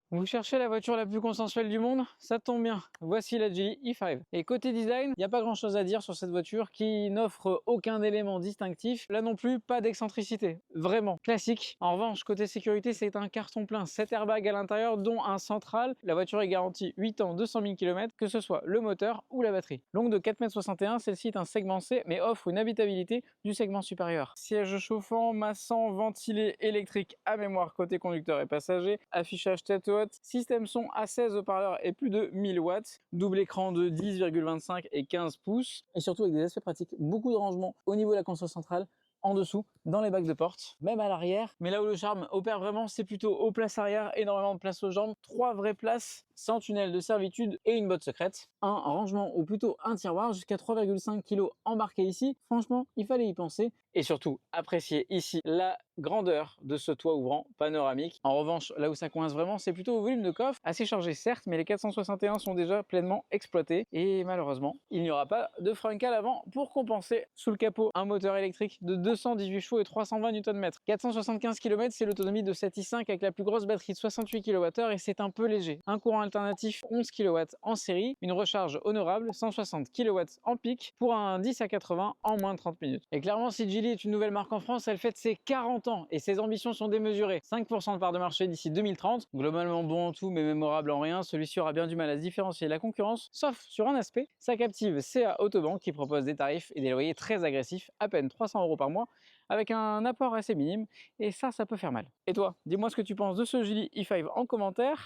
Vous cherchez la voiture la plus consensuelle du monde? Ça tombe bien, voici la Geely E5. Et côté design, il n'y a pas grand chose à dire sur cette voiture qui n'offre aucun élément distinctif. Là non plus, pas d'excentricité, vraiment classique. En revanche, côté sécurité, c'est un carton plein, 7 airbags à l'intérieur dont un central. La voiture est garantie 8 ans, 200 000 km, que ce soit le moteur ou la batterie. Longue de 4,61 m, celle-ci est un segment C mais offre une habitabilité du segment supérieur. Siège chauffant, massant, ventilé, électrique à mémoire côté conducteur et passager, affichage tête haute, système son à 16 haut-parleurs et plus de 1000 watts, double écran de 10,25 et 15 pouces, et surtout avec des aspects pratiques, beaucoup de rangement au niveau de la console centrale, en dessous, dans les bacs de porte, même à l'arrière. Mais là où le charme opère vraiment, c'est plutôt aux places arrière, énormément de place aux jambes, 3 vraies places, sans tunnel de servitude et une botte secrète. Un rangement ou plutôt un tiroir jusqu'à 3,5 kg embarqué ici. Franchement, il fallait y penser. Et surtout, apprécier ici la grandeur de ce toit ouvrant panoramique. En revanche, là où ça coince vraiment, c'est plutôt au volume de coffre, assez chargé certes, mais les 461 sont déjà pleinement exploités. Et malheureusement, il n'y aura pas de frein à l'avant pour compenser. Sous le capot, un moteur électrique de 218 chevaux et 320 Nm. 475 km, c'est l'autonomie de cette i5 avec la plus grosse batterie de 68 kWh et c'est un peu léger. Un courant alternatif 11 kW en série, une recharge honorable 160 kW en pic pour un 10 à 80 en moins de 30 minutes. Et clairement, si Geely est une nouvelle marque en France, elle fête ses 40 ans et ses ambitions sont démesurées. 5% de part de marché d'ici 2030, globalement bon en tout mais mémorable en rien, celui-ci aura bien du mal à se différencier de la concurrence, sauf sur un aspect, sa captive CA Autobank qui propose des tarifs et des loyers très agressifs, à peine 300 € par mois, avec un apport assez minime, et ça peut faire mal. Et toi, dis-moi ce que tu penses de ce Geely E5 en commentaire.